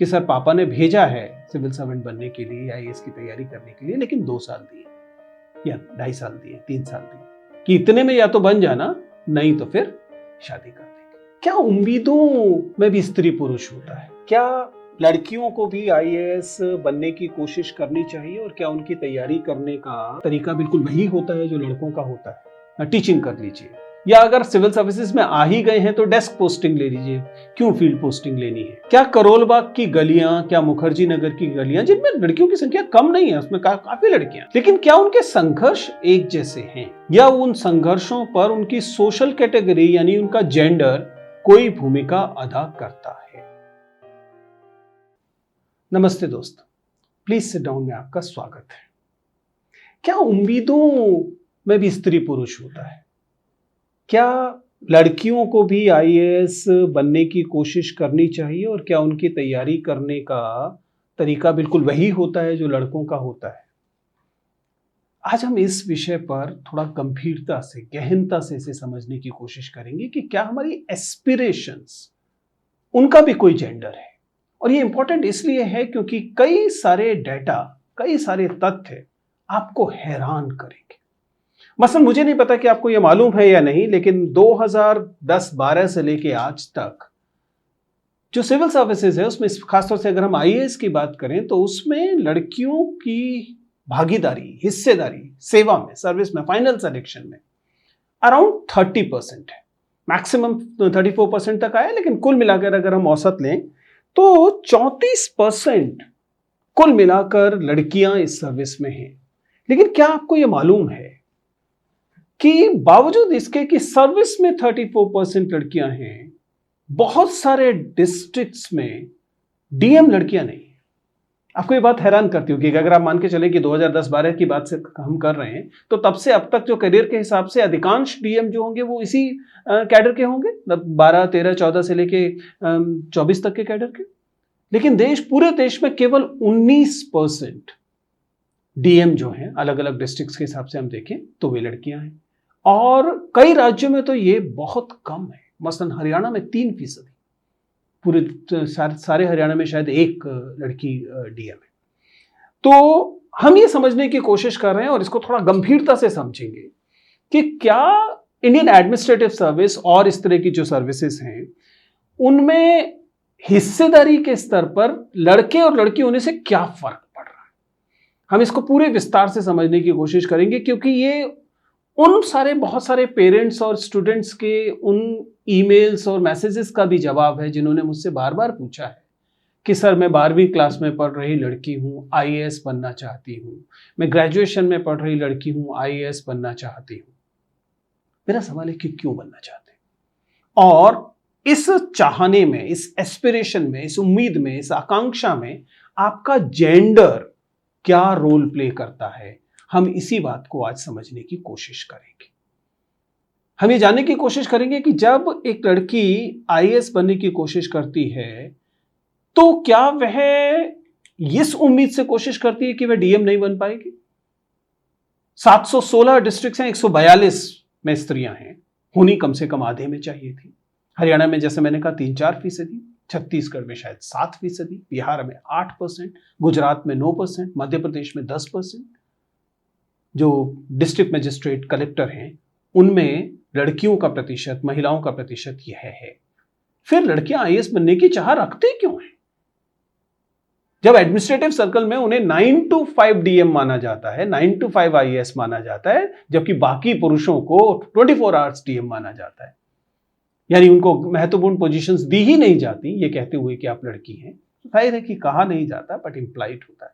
कि सर पापा ने भेजा है सिविल सर्वेंट बनने के लिए या आईएएस की तैयारी करने के लिए, लेकिन 2 साल दिए या 2.5 साल दिए, 3 साल दिए कि इतने में या तो बन जाना, नहीं तो फिर शादी कर देंगे। क्या उम्मीदों में भी स्त्री पुरुष होता है? क्या लड़कियों को भी आईएएस बनने की कोशिश करनी चाहिए और क्या उनकी तैयारी करने का तरीका बिल्कुल वही होता है जो लड़कों का होता है? टीचिंग कर लीजिए, या अगर सिविल सर्विसेज में आ ही गए हैं तो डेस्क पोस्टिंग ले लीजिए, क्यों फील्ड पोस्टिंग लेनी है? क्या करोल बाग की गलियां, क्या मुखर्जी नगर की गलियां जिनमें लड़कियों की संख्या कम नहीं है, उसमें काफी लड़कियां, लेकिन क्या उनके संघर्ष एक जैसे हैं या उन संघर्षों पर उनकी सोशल कैटेगरी यानी उनका जेंडर कोई भूमिका अदा करता है? नमस्ते दोस्त, प्लीज सिट डाउन में आपका स्वागत है। क्या उम्मीदों में भी स्त्री पुरुष होता है? क्या लड़कियों को भी आईएएस बनने की कोशिश करनी चाहिए और क्या उनकी तैयारी करने का तरीका बिल्कुल वही होता है जो लड़कों का होता है? आज हम इस विषय पर थोड़ा गंभीरता से, गहनता से इसे समझने की कोशिश करेंगे कि क्या हमारी एस्पिरेशंस, उनका भी कोई जेंडर है। और ये इंपॉर्टेंट इसलिए है क्योंकि कई सारे डेटा, कई सारे तथ्य आपको हैरान करेंगे। मसलन मुझे नहीं पता कि आपको ये मालूम है या नहीं, लेकिन 2010-12 से लेके आज तक जो सिविल सर्विसेज है उसमें, खासतौर से अगर हम आईएएस की बात करें, तो उसमें लड़कियों की भागीदारी, हिस्सेदारी सेवा में, सर्विस में, फाइनल सिलेक्शन में अराउंड 30% है। मैक्सिमम 34% तक आया, लेकिन कुल मिलाकर अगर हम औसत लें तो 34% कुल मिलाकर लड़कियां इस सर्विस में हैं। लेकिन क्या आपको यह मालूम है कि बावजूद इसके कि सर्विस में 34% लड़कियां हैं, बहुत सारे डिस्ट्रिक्ट्स में डीएम लड़कियां नहीं। आपको ये बात हैरान करती होगी कि अगर आप मान के चले कि 2010-12 की बात से हम कर रहे हैं, तो तब से अब तक जो करियर के हिसाब से अधिकांश डीएम जो होंगे वो इसी कैडर के होंगे, 12, 13, 14 से लेके 24 तक के कैडर के। लेकिन पूरे देश में केवल 19% डीएम जो हैं, अलग अलग डिस्ट्रिक्ट्स के हिसाब से हम देखें तो वे लड़कियां हैं। और कई राज्यों में तो ये बहुत कम है। मसलन हरियाणा में 3%, पूरे सारे हरियाणा में शायद 1 लड़की डीएम है। तो हम ये समझने की कोशिश कर रहे हैं और इसको थोड़ा गंभीरता से समझेंगे कि क्या इंडियन एडमिनिस्ट्रेटिव सर्विस और इस तरह की जो सर्विसेज हैं उनमें हिस्सेदारी के स्तर पर लड़के और लड़की होने से क्या फर्क पड़ रहा है। हम इसको पूरे विस्तार से समझने की कोशिश करेंगे, क्योंकि ये उन बहुत सारे पेरेंट्स और स्टूडेंट्स के उन ईमेल्स और मैसेजेस का भी जवाब है जिन्होंने मुझसे बार बार पूछा है कि सर मैं 12वीं क्लास में पढ़ रही लड़की हूँ, आईएएस बनना चाहती हूँ। मैं ग्रेजुएशन में पढ़ रही लड़की हूँ, आईएएस बनना चाहती हूँ। मेरा सवाल है कि क्यों बनना चाहते हैं, और इस चाहने में, इस एस्पिरेशन में, इस उम्मीद में, इस आकांक्षा में आपका जेंडर क्या रोल प्ले करता है। हम इसी बात को आज समझने की कोशिश करेंगे। हम ये जानने की कोशिश करेंगे कि जब एक लड़की आईएएस बनने की कोशिश करती है तो क्या वह इस उम्मीद से कोशिश करती है कि वह डीएम नहीं बन पाएगी। 716 डिस्ट्रिक्ट हैं, 142 में स्त्रियां हैं, होनी कम से कम आधे में चाहिए थी। हरियाणा में जैसे मैंने कहा 3-4%, छत्तीसगढ़ में शायद 7%, बिहार में 8%, गुजरात में 9%, मध्य प्रदेश में 10%। जो डिस्ट्रिक्ट मजिस्ट्रेट, कलेक्टर हैं, उनमें लड़कियों का प्रतिशत, महिलाओं का प्रतिशत यह है। फिर लड़कियां आईएएस बनने की चाह रखती क्यों हैं? जब एडमिनिस्ट्रेटिव सर्कल में उन्हें 9 to 5 डीएम माना जाता है, 9 to 5 आईएएस माना जाता है, जबकि बाकी पुरुषों को 24 आवर्स डीएम माना जाता है। यानी उनको महत्वपूर्ण पोजीशंस दी ही नहीं जाती, ये कहते हुए कि आप लड़की हैं। जाहिर है कि कहा नहीं जाता, बट इंप्लाइड होता है।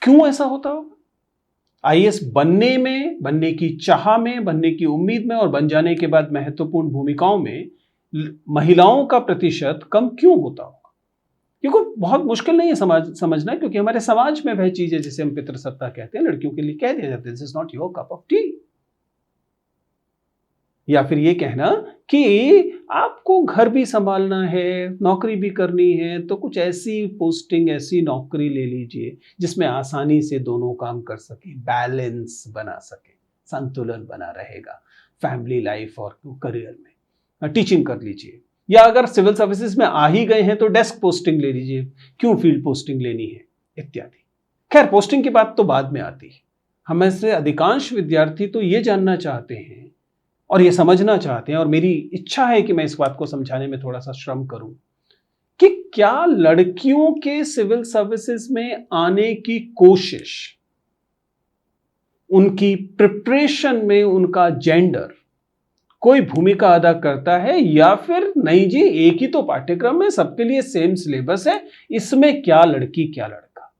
क्यों ऐसा होता होगा? आईएएस बनने में, बनने की चाह में, बनने की उम्मीद में और बन जाने के बाद महत्वपूर्ण भूमिकाओं में महिलाओं का प्रतिशत कम क्यों होता होगा? क्योंकि बहुत मुश्किल नहीं है समझना, क्योंकि हमारे समाज में वह चीज है जिसे हम पितृसत्ता कहते हैं, लड़कियों के लिए कह दिया जाता है this is not your cup of T. या फिर ये कहना कि आपको घर भी संभालना है, नौकरी भी करनी है, तो कुछ ऐसी पोस्टिंग, ऐसी नौकरी ले लीजिए जिसमें आसानी से दोनों काम कर सके, बैलेंस बना सके, संतुलन बना रहेगा फैमिली लाइफ और करियर में। टीचिंग कर लीजिए, या अगर सिविल सर्विसेज में आ ही गए हैं तो डेस्क पोस्टिंग ले लीजिए, क्यों फील्ड पोस्टिंग लेनी है, इत्यादि। खैर, पोस्टिंग की बात तो बाद में आती है। हमें से अधिकांश विद्यार्थी तो ये जानना चाहते हैं और ये समझना चाहते हैं, और मेरी इच्छा है कि मैं इस बात को समझाने में थोड़ा सा श्रम करूं, कि क्या लड़कियों के सिविल सर्विसेज में आने की कोशिश, उनकी प्रिपरेशन में उनका जेंडर कोई भूमिका अदा करता है, या फिर नहीं जी, एक ही तो पाठ्यक्रम है, सबके लिए सेम सिलेबस है, इसमें क्या लड़की क्या लड़का।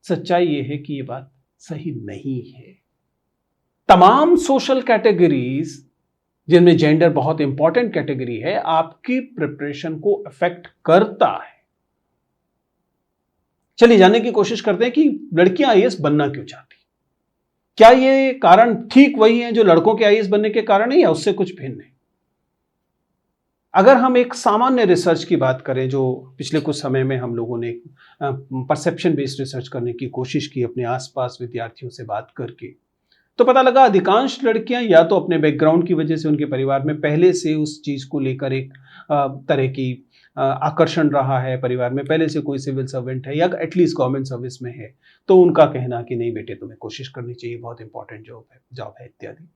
सच्चाई यह है कि यह बात सही नहीं है। तमाम सोशल कैटेगरीज जिनमें जेंडर बहुत इंपॉर्टेंट कैटेगरी है, आपकी प्रिपरेशन को अफेक्ट करता है। चलिए जानने की कोशिश करते हैं कि लड़कियां आईएएस बनना क्यों चाहती, क्या ये कारण ठीक वही है जो लड़कों के आईएएस बनने के कारण है, या उससे कुछ भिन्न है। अगर हम एक सामान्य रिसर्च की बात करें, जो पिछले कुछ समय में हम लोगों ने परसेप्शन बेस्ड रिसर्च करने की कोशिश की अपने आसपास विद्यार्थियों से बात करके, तो पता लगा अधिकांश लड़कियां या तो अपने बैकग्राउंड की वजह से, उनके परिवार में पहले से उस चीज को लेकर एक तरह की आकर्षण रहा है, परिवार में पहले से कोई सिविल सर्वेंट है या एटलीस्ट गवर्नमेंट सर्विस में है, तो उनका कहना कि नहीं बेटे तुम्हें कोशिश करनी चाहिए, बहुत इंपॉर्टेंट जॉब है इत्यादि।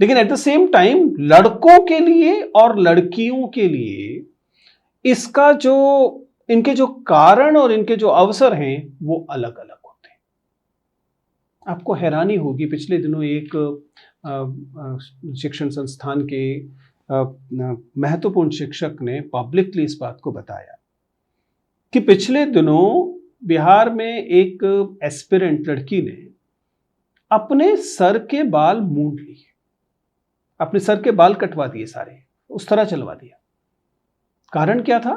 लेकिन एट द सेम टाइम लड़कों के लिए और लड़कियों के लिए इसका जो, इनके जो कारण और इनके जो अवसर हैं वो अलग अलग होते हैं। आपको हैरानी होगी, पिछले दिनों एक शिक्षण संस्थान के महत्वपूर्ण शिक्षक ने पब्लिकली इस बात को बताया कि पिछले दिनों बिहार में एक एस्पिरेंट लड़की ने अपने सर के बाल मूंड लिए, अपने सर के बाल कटवा दिए सारे, उस तरह चलवा दिया। कारण क्या था?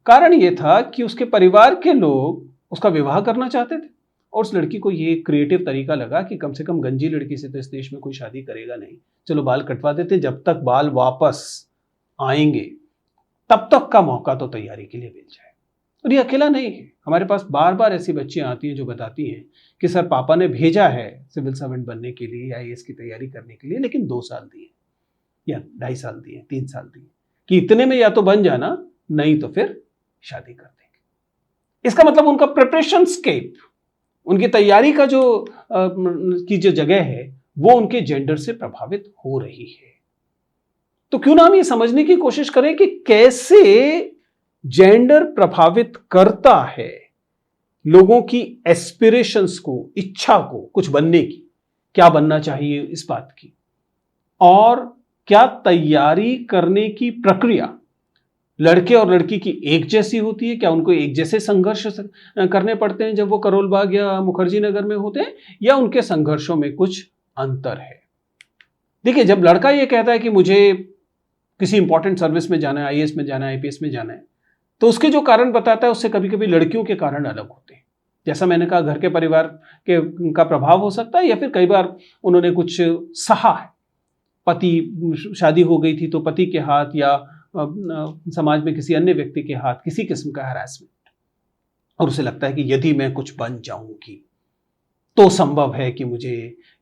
कारण यह था कि उसके परिवार के लोग उसका विवाह करना चाहते थे, और उस लड़की को ये क्रिएटिव तरीका लगा कि कम से कम गंजी लड़की से तो इस देश में कोई शादी करेगा नहीं, चलो बाल कटवा देते, जब तक बाल वापस आएंगे तब तक का मौका तो तैयारी के लिए मिल जाए। और ये अकेला नहीं है, हमारे पास बार बार ऐसी बच्चियां आती हैं जो बताती हैं कि सर पापा ने भेजा है सिविल सर्वेंट बनने के लिए या आईएएस की तैयारी करने के लिए, लेकिन 2 साल दिए या 2.5 साल दिए, 3 साल दिए, कि इतने में या तो बन जाना, नहीं तो फिर शादी कर देंगे। इसका मतलब उनका प्रिपरेशन स्केप, उनकी तैयारी का जो की जो जगह है वो उनके जेंडर से प्रभावित हो रही है। तो क्यों ना हम ये समझने की कोशिश करें कि कैसे जेंडर प्रभावित करता है लोगों की एस्पिरेशंस को, इच्छा को कुछ बनने की, क्या बनना चाहिए इस बात की, और क्या तैयारी करने की प्रक्रिया लड़के और लड़की की एक जैसी होती है, क्या उनको एक जैसे संघर्ष करने पड़ते हैं जब वो करोल बाग या मुखर्जी नगर में होते हैं, या उनके संघर्षों में कुछ अंतर है। देखिए, जब लड़का ये कहता है कि मुझे किसी इंपॉर्टेंट सर्विस में जाना है, आईएएस में जाना है, आईपीएस में जाना है, तो उसके जो कारण बताता है उससे कभी कभी लड़कियों के कारण अलग होते हैं। जैसा मैंने कहा, घर के परिवार के का प्रभाव हो सकता है, या फिर कई बार उन्होंने कुछ सहा है, पति, शादी हो गई थी तो पति के हाथ, या समाज में किसी अन्य व्यक्ति के हाथ किसी किस्म का हैरेसमेंट, और उसे लगता है कि यदि मैं कुछ बन जाऊंगी तो संभव है कि मुझे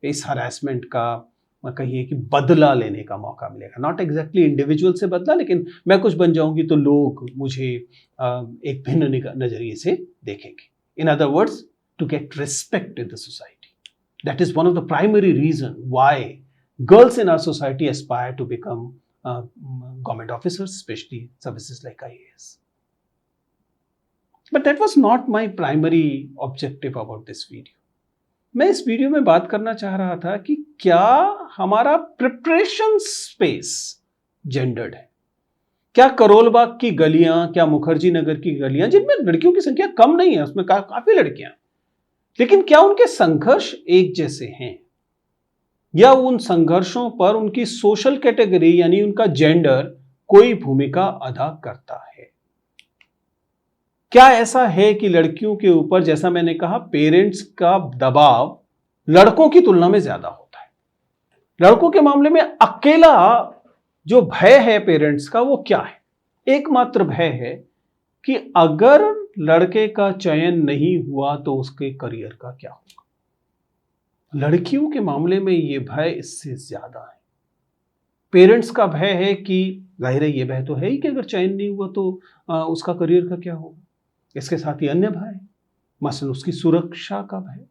इस हैरेसमेंट का, कहिए कि बदला लेने का मौका मिलेगा। नॉट एग्जैक्टली इंडिविजुअल से बदला, लेकिन मैं कुछ बन जाऊंगी तो लोग मुझे एक भिन्न नजरिए से देखेंगे। In other words, to get respect in the society. That is one of the primary reason why girls in our society aspire to become government officers, especially services like IAS. But that was not my primary objective about this video. मैं इस video में बात करना चाह रहा था कि क्या हमारा प्रिपरेशन स्पेस जेंडर्ड है? क्या करोल बाग की गलियां, क्या मुखर्जी नगर की गलियां, जिनमें लड़कियों की संख्या कम नहीं है, उसमें काफी लड़कियां, लेकिन क्या उनके संघर्ष एक जैसे हैं, या उन संघर्षों पर उनकी सोशल कैटेगरी यानी उनका जेंडर कोई भूमिका अदा करता है? क्या ऐसा है कि लड़कियों के ऊपर, जैसा मैंने कहा, पेरेंट्स का दबाव लड़कों की तुलना में ज्यादा होता है? लड़कों के मामले में अकेला जो भय है पेरेंट्स का, वो क्या है? एकमात्र भय है कि अगर लड़के का चयन नहीं हुआ तो उसके करियर का क्या होगा। लड़कियों के मामले में यह भय इससे ज्यादा है। पेरेंट्स का भय है कि जाहिर है ये भय तो है ही कि अगर चयन नहीं हुआ तो उसका करियर का क्या होगा। इसके साथ ही अन्य भय, मसलन उसकी सुरक्षा का भय।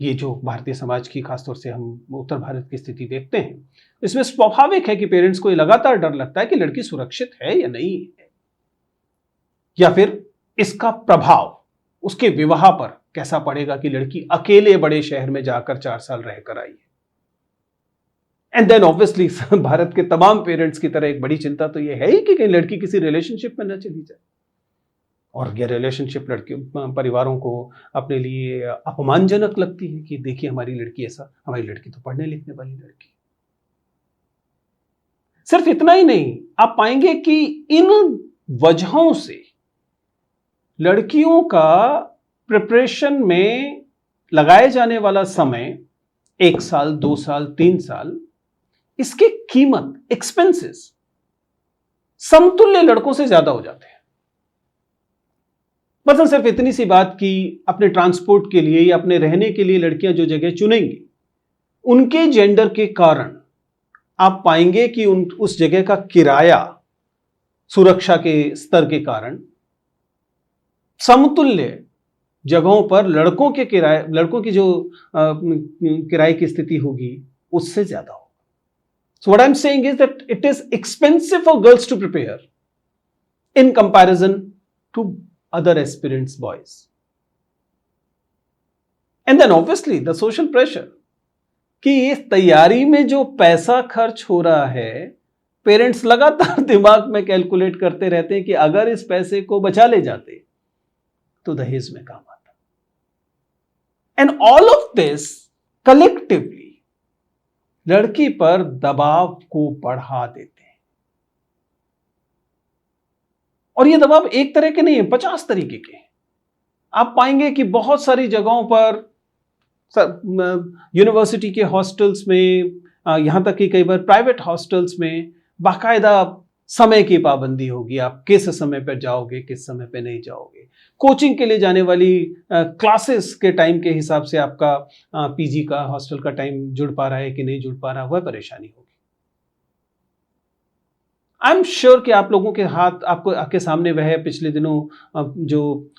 ये जो भारतीय समाज की, खासतौर से हम उत्तर भारत की स्थिति देखते हैं, इसमें स्वाभाविक है कि पेरेंट्स को ये लगातार डर लगता है कि लड़की सुरक्षित है या नहीं है, या फिर इसका प्रभाव उसके विवाह पर कैसा पड़ेगा कि लड़की अकेले बड़े शहर में जाकर 4 साल रहकर आई है। एंड देन ऑब्वियसली भारत के तमाम पेरेंट्स की तरह एक बड़ी चिंता तो यह है ही कि कहीं लड़की किसी रिलेशनशिप में न चली जाए, और यह रिलेशनशिप लड़के परिवारों को अपने लिए अपमानजनक लगती है कि देखिए हमारी लड़की ऐसा, हमारी लड़की तो पढ़ने लिखने वाली लड़की। सिर्फ इतना ही नहीं, आप पाएंगे कि इन वजहों से लड़कियों का प्रिपरेशन में लगाए जाने वाला समय 1 साल, 2 साल, 3 साल, इसकी कीमत, एक्सपेंसेस समतुल्य लड़कों से ज्यादा हो जाते हैं। मतलब सिर्फ इतनी सी बात कि अपने ट्रांसपोर्ट के लिए या अपने रहने के लिए लड़कियां जो जगह चुनेंगी, उनके जेंडर के कारण आप पाएंगे कि उस जगह का किराया सुरक्षा के स्तर के कारण समतुल्य जगहों पर लड़कों की जो किराए की स्थिति होगी उससे ज्यादा होगा। So what I'm saying is that it is expensive for girls to prepare in comparison to other aspirants boys. And then obviously the social pressure कि इस तैयारी में जो पैसा खर्च हो रहा है, पेरेंट्स लगातार दिमाग में कैलकुलेट करते रहते हैं कि अगर इस पैसे को बचा ले जाते तो दहेज में काम आता। And all of this collectively लड़की पर दबाव को बढ़ा देते हैं, और ये दबाव एक तरह के नहीं है, 50 तरीके के। आप पाएंगे कि बहुत सारी जगहों पर, यूनिवर्सिटी के हॉस्टल्स में, यहां तक कि कई बार प्राइवेट हॉस्टल्स में बाकायदा समय की पाबंदी होगी, आप किस समय पर जाओगे, किस समय पर नहीं जाओगे। कोचिंग के लिए जाने वाली क्लासेस के टाइम के हिसाब से आपका पीजी का, हॉस्टल का टाइम जुड़ पा रहा है कि नहीं जुड़ पा रहा, वह परेशानी होगी। आई एम श्योर कि आप लोगों के हाथ, आपके सामने वह पिछले दिनों जो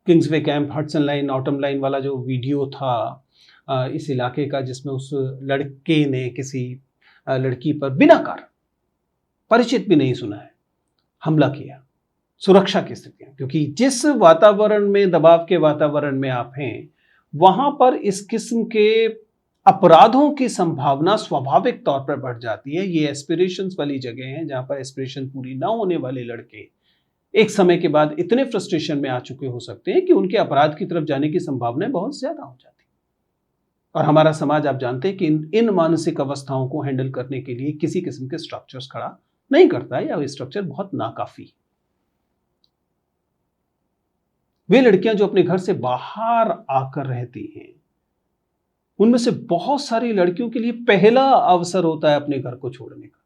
Kingsway camp, Hudson line, autumn line वाला जो वीडियो था इस इलाके का, जिसमें उस लड़के ने किसी लड़की पर बिना कारण, परिचित भी नहीं सुना है, हमला किया। सुरक्षा की स्थितियां, क्योंकि जिस वातावरण में, दबाव के वातावरण में आप हैं, वहां पर इस किस्म के अपराधों की संभावना स्वाभाविक तौर पर बढ़ जाती है। ये एस्पिरेशंस वाली जगह हैं जहां पर एस्पिरेशन पूरी ना होने वाले लड़के एक समय के बाद इतने फ्रस्ट्रेशन में आ चुके हो सकते हैं कि उनके अपराध की तरफ जाने की संभावनाएं बहुत ज्यादा हो जाती है। और हमारा समाज, आप जानते हैं कि इन मानसिक अवस्थाओं को हैंडल करने के लिए किसी किस्म के स्ट्रक्चर्स खड़ा नहीं करता है, या वो स्ट्रक्चर बहुत नाकाफी। वे लड़कियां जो अपने घर से बाहर आकर रहती हैं, उनमें से बहुत सारी लड़कियों के लिए पहला अवसर होता है अपने घर को छोड़ने का।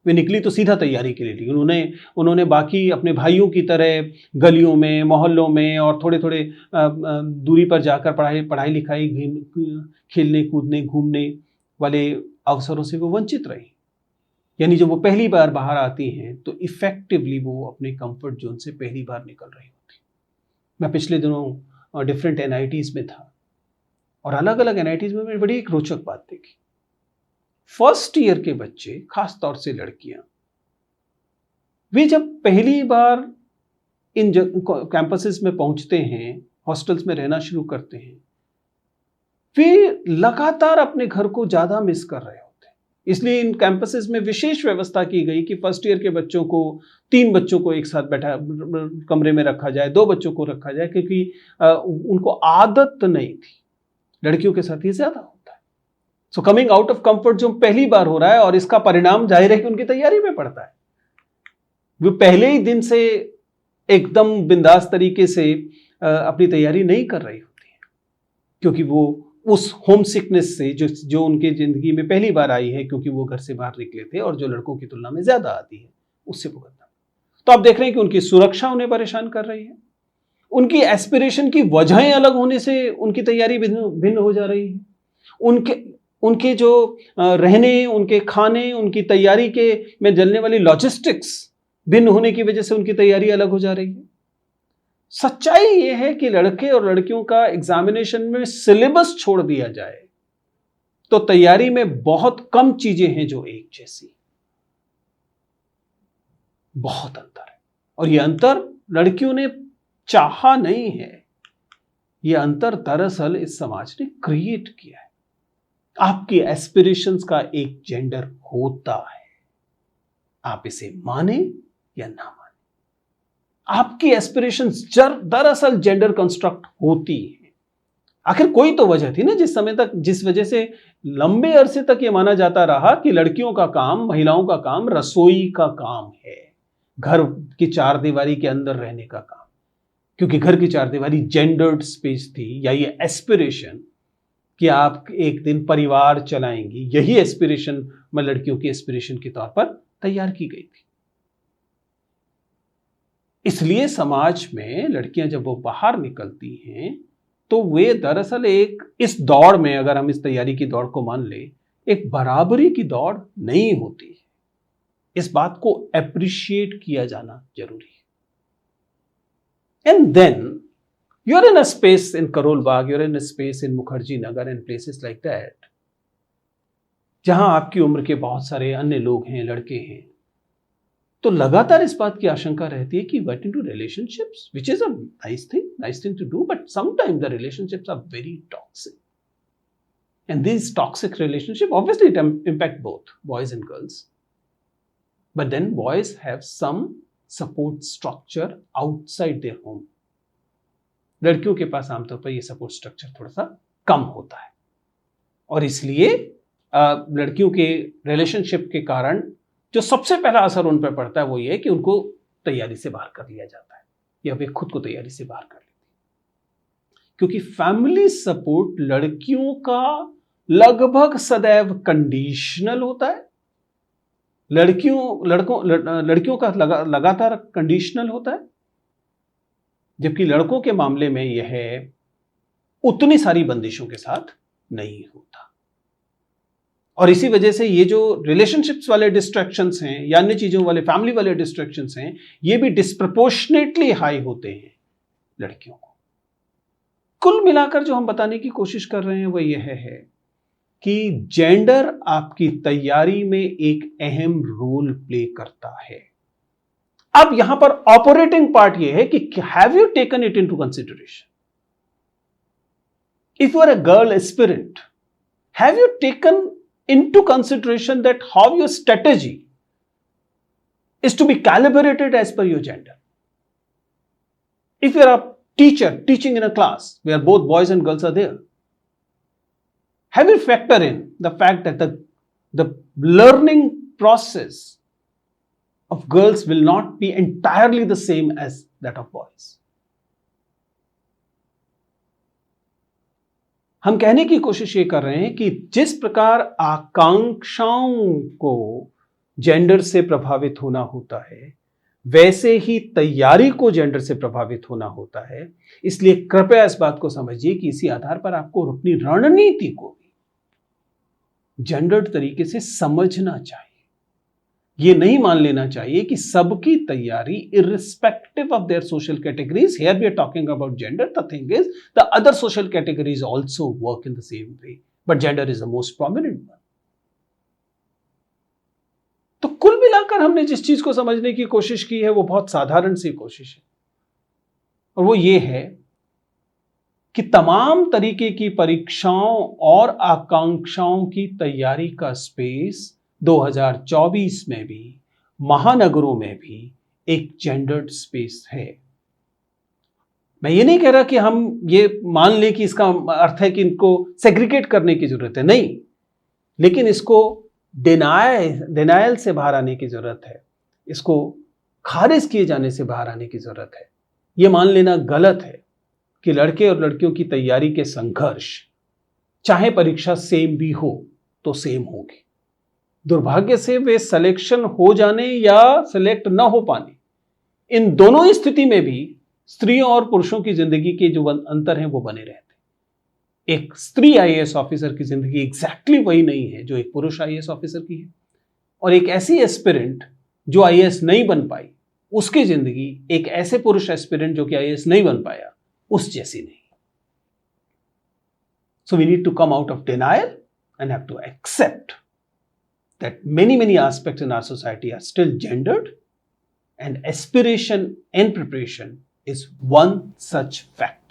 वे निकली तो सीधा तैयारी के लिए, उन्होंने बाकी अपने भाइयों की तरह गलियों में, मोहल्लों में और थोड़े थोड़े दूरी पर जाकर पढ़ाई लिखाई, खेलने कूदने, घूमने वाले अवसरों से वो वंचित रही। यानी जब वो पहली बार बाहर आती हैं तो इफेक्टिवली वो अपने कंफर्ट जोन से पहली बार निकल रही होती। मैं पिछले दिनों डिफरेंट एनआईटीज में था, और अलग अलग एनआईटीज में मैंने बड़ी एक रोचक बात देखी। फर्स्ट ईयर के बच्चे, खास तौर से लड़कियां, वे जब पहली बार इन कैंपसेस में पहुंचते हैं, हॉस्टल्स में रहना शुरू करते हैं, वे लगातार अपने घर को ज्यादा मिस कर रहे होते हैं। इसलिए इन कैंपसेस में विशेष व्यवस्था की गई कि फर्स्ट ईयर के बच्चों को, 3 बच्चों को एक साथ बैठा कमरे में रखा जाए, 2 बच्चों को रखा जाए, क्योंकि उनको आदत नहीं थी। लड़कियों के साथ ये ज्यादा होता है। So coming out of comfort zone पहली बार हो रहा है, और इसका परिणाम जाहिर है कि उनकी तैयारी में पड़ता है। वो पहले ही दिन से एकदम बिंदास तरीके से अपनी तैयारी नहीं कर रही होती है, क्योंकि वो उस होम सिकनेस से जो उनके जिंदगी में पहली बार आई है, क्योंकि वो घर से बाहर निकले थे और जो लड़कों की तुलना में ज्यादा आती है, उससे भुगतना। तो आप देख रहे हैं कि उनकी सुरक्षा उन्हें परेशान कर रही है, उनकी एस्पिरेशन की वजहें अलग होने से उनकी तैयारी भिन्न हो जा रही है, उनके जो रहने, उनके खाने, उनकी तैयारी के में जलने वाली लॉजिस्टिक्स भिन्न होने की वजह से उनकी तैयारी अलग हो जा रही है। सच्चाई यह है कि लड़के और लड़कियों का एग्जामिनेशन में सिलेबस छोड़ दिया जाए तो तैयारी में बहुत कम चीजें हैं जो एक जैसी। बहुत अंतर है, और यह अंतर लड़कियों ने चाहा नहीं है, यह अंतर दरअसल इस समाज ने क्रिएट किया है। आपकी एस्पिरेशंस का एक जेंडर होता है, आप इसे माने या ना माने। आपकी एस्पिरेशंस दरअसल जेंडर कंस्ट्रक्ट होती है। आखिर कोई तो वजह थी ना जिस वजह से लंबे अरसे तक यह माना जाता रहा कि लड़कियों का काम, महिलाओं का काम रसोई का काम है, घर की चार दीवारी के अंदर रहने का काम। क्योंकि घर की चार दीवारी जेंडर्ड स्पेस थी, या ये एस्पिरेशन कि आप एक दिन परिवार चलाएंगी, यही एस्पिरेशन में लड़कियों की एस्पिरेशन के तौर पर तैयार की गई थी। इसलिए समाज में लड़कियां जब वो बाहर निकलती हैं तो वे दरअसल इस दौड़ में, अगर हम इस तैयारी की दौड़ को मान ले, एक बराबरी की दौड़ नहीं होती है। इस बात को एप्रिशिएट किया जाना जरूरी है। And then you're in a space in Karol Bagh, you're in a space in Mukherjee Nagar and places like that, जहां आपकी उम्र के बहुत सारे अन्य लोग हैं, लड़के हैं, तो लगातार इस बात की आशंका रहती है कि get into relationships, which is a nice thing to do, but sometimes the relationships are very toxic. And these toxic relationships, obviously it impact both boys and girls. But then boys have some support structure outside their home. लड़कियों के पास आमतौर पर यह support structure थोड़ा सा कम होता है, और इसलिए लड़कियों के रिलेशनशिप के कारण जो सबसे पहला असर उन पर पड़ता है वो ये है कि उनको तैयारी से बाहर कर लिया जाता है, या वे खुद को तैयारी से बाहर कर लेती है। क्योंकि फैमिली सपोर्ट लड़कियों का लगभग सदैव कंडीशनल होता है, लड़कियों का लगातार कंडीशनल होता है, जबकि लड़कों के मामले में यह उतनी सारी बंदिशों के साथ नहीं होता। और इसी वजह से ये जो रिलेशनशिप्स वाले डिस्ट्रैक्शंस हैं या अन्य चीजों वाले फैमिली वाले डिस्ट्रैक्शंस हैं, ये भी डिस्प्रपोर्शनेटली हाई होते हैं लड़कियों को। कुल मिलाकर जो हम बताने की कोशिश कर रहे हैं वो यह है कि जेंडर आपकी तैयारी में एक अहम रोल प्ले करता है। अब यहां पर ऑपरेटिंग पार्ट यह है कि have you taken it into consideration? If you are a girl aspirant, have you taken into consideration that how your strategy is to be calibrated as per your gender? If you are a teacher teaching in a class where both boys and girls are there, have you factored in the fact that the learning process of girls will not be entirely the same as that of boys? हम कहने की कोशिश ये कर रहे हैं कि जिस प्रकार आकांक्षाओं को जेंडर से प्रभावित होना होता है, वैसे ही तैयारी को जेंडर से प्रभावित होना होता है। इसलिए कृपया इस बात को समझिए कि इसी आधार पर आपको अपनी रणनीति को भी जेंडर्ड तरीके से समझना चाहिए। ये नहीं मान लेना चाहिए कि सबकी तैयारी irrespective of their social categories, here we are talking about gender, the thing is the other social categories also work in the same way, but gender is the most prominent one. तो कुल मिलाकर हमने जिस चीज को समझने की कोशिश की है वो बहुत साधारण सी कोशिश है, और वो ये है कि तमाम तरीके की परीक्षाओं और आकांक्षाओं की तैयारी का स्पेस 2024 में भी, महानगरों में भी एक जेंडर्ड स्पेस है। मैं ये नहीं कह रहा कि हम ये मान लें कि इसका अर्थ है कि इनको सेग्रीगेट करने की जरूरत है, नहीं, लेकिन इसको डिनायल से बाहर आने की जरूरत है, इसको खारिज किए जाने से बाहर आने की जरूरत है। ये मान लेना गलत है कि लड़के और लड़कियों की तैयारी के संघर्ष, चाहे परीक्षा सेम भी हो तो सेम होगी। दुर्भाग्य से वे सिलेक्शन हो जाने या सिलेक्ट ना हो पाने, इन दोनों स्थिति में भी स्त्रियों और पुरुषों की जिंदगी के जो अंतर हैं वो बने रहते हैं। एक स्त्री आईएएस ऑफिसर की जिंदगी एग्जैक्टली वही नहीं है जो एक पुरुष आईएएस ऑफिसर की है, और एक ऐसी एस्पिरेंट जो आईएएस नहीं बन पाई, उसकी जिंदगी एक ऐसे पुरुष एस्पिरेंट जो कि आईएएस नहीं बन पाया उस जैसी नहीं. So we need to come out of denial and have to accept that many aspects in our society are still gendered, and aspiration and preparation is one such factor.